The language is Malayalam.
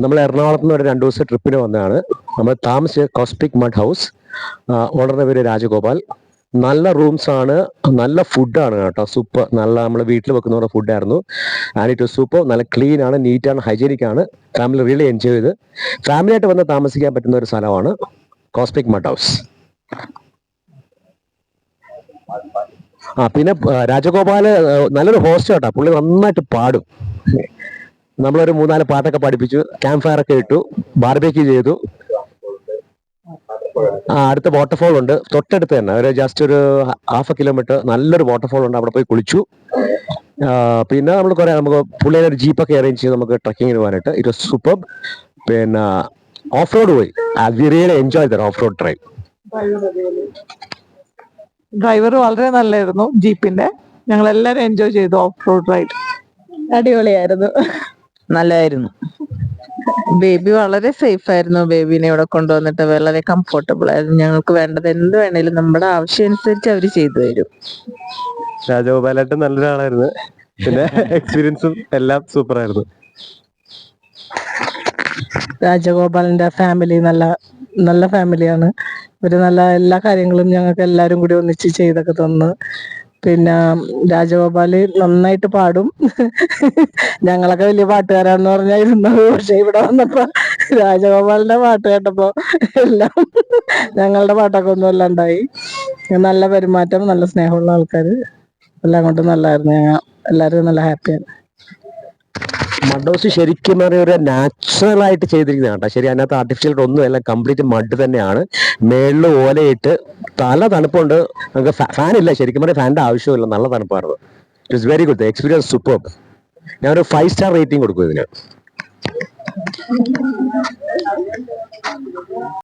നമ്മൾ എറണാകുളത്ത് നിന്ന് ഒരു 2 ദിവസം ട്രിപ്പിന് വന്നതാണ്. നമ്മൾ താമസിച്ച കോസ്മിക് മഡ് ഹൗസ്. ഓണറിന്റെ പേര് രാജഗോപാൽ. നല്ല റൂംസ് ആണ്, നല്ല ഫുഡാണ് കേട്ടോ, സൂപ്പർ. നല്ല നമ്മൾ വീട്ടിൽ വെക്കുന്ന ഫുഡായിരുന്നു. And it super. നല്ല ക്ലീൻ ആണ്, നീറ്റ് ആണ്, ഹൈജീനിക് ആണ്. ഫാമിലി റിയലി എൻജോയ് ചെയ്ത് ഫാമിലി ആയിട്ട് വന്ന് താമസിക്കാൻ പറ്റുന്ന ഒരു സ്ഥലമാണ് കോസ്മിക് മഡ് ഹൗസ്. പിന്നെ രാജഗോപാല് നല്ലൊരു ഹോസ്റ്റ് കേട്ടോ. പുള്ളി നന്നായിട്ട് പാടും. നമ്മളൊരു 3-4 പാട്ടൊക്കെ പഠിപ്പിച്ചു, ക്യാമ്പ് ഫയർ ഒക്കെ ഇട്ടു, ബാർബേക്യൂ ചെയ്തു. അടുത്ത വാട്ടർഫോൾ ഉണ്ട് തൊട്ടടുത്ത് തന്നെ, ഒരു ജസ്റ്റ് ഒരു 1/2 കിലോമീറ്റർ നല്ലൊരു വാട്ടർഫോൾ ഉണ്ട്, അവിടെ പോയി കുളിച്ചു. പിന്നെ നമുക്ക് പുള്ളിയുടെ ഒരു ജീപ്പൊക്കെ അറേഞ്ച് ചെയ്ത് നമുക്ക് ട്രക്കിങ്ങിന് പോകാനായിട്ട്. It was super. പിന്നെ ഓഫ് റോഡ് പോയി. V really enjoy the off road drive. Driver വളരെ നല്ലായിരുന്നു ജീപ്പിന്റെ. ഞങ്ങൾ എല്ലാരും എൻജോയ് ചെയ്തു ഓഫ് റോഡ് റൈഡ്. അടിപൊളിയായിരുന്നു, നല്ലതായിരുന്നു. ബേബി വളരെ സേഫ് ആയിരുന്നു. ബേബിനെ ഇവിടെ കൊണ്ടുവന്നിട്ട് വളരെ കംഫർട്ടബിൾ ആയിരുന്നു. ഞങ്ങൾക്ക് വേണ്ടത് എന്ത് വേണേലും നമ്മുടെ ആവശ്യം അനുസരിച്ച് അവര് ചെയ്തു തരും. രാജഗോപാലായിട്ട് നല്ലൊരാളായിരുന്നു. പിന്നെ എക്സ്പീരിയൻസും എല്ലാം സൂപ്പർ ആയിരുന്നു. രാജഗോപാലിന്റെ ഫാമിലി നല്ല ഫാമിലിയാണ്. ഇവര് നല്ല എല്ലാ കാര്യങ്ങളും ഞങ്ങൾക്ക് എല്ലാരും കൂടി ഒന്നിച്ച് ചെയ്തൊക്കെ തന്നു. പിന്നെ രാജഗോപാല് നന്നായിട്ട് പാടും. ഞങ്ങളൊക്കെ വലിയ പാട്ടുകാരാന്ന് പറഞ്ഞായിരുന്നത്. പക്ഷെ ഇവിടെ വന്നപ്പോ രാജഗോപാലിന്റെ പാട്ട് കേട്ടപ്പോ എല്ലാം ഞങ്ങളുടെ പാട്ടൊക്കെ ഒന്നും അല്ലാണ്ടായി. നല്ല പെരുമാറ്റം, നല്ല സ്നേഹമുള്ള ആൾക്കാര്, എല്ലാം കൊണ്ടും നല്ലായിരുന്നു. ഞങ്ങൾ എല്ലാരും നല്ല ഹാപ്പിയാണ്. മഡ് ഹൗസ് ശരിക്കും പറഞ്ഞ ഒരു നാച്ചുറൽ ആയിട്ട് ചെയ്തിരിക്കുന്ന കേട്ടോ. ശരി, അതിനകത്ത് ആർട്ടിഫിഷ്യൽ ഒന്നും എല്ലാം കംപ്ലീറ്റ് മഡ് തന്നെയാണ്. മേളിൽ ഓലയിട്ട് നല്ല തണുപ്പുണ്ട്. നമുക്ക് ഫാൻ ഇല്ല, ശരിക്കും പറഞ്ഞാൽ ഫാനിന്റെ ആവശ്യമില്ല. നല്ല തണുപ്പായിരുന്നു. It is very good. Experience super. ഞാനൊരു 5 സ്റ്റാർ റേറ്റിംഗ് കൊടുക്കും ഇതിന്.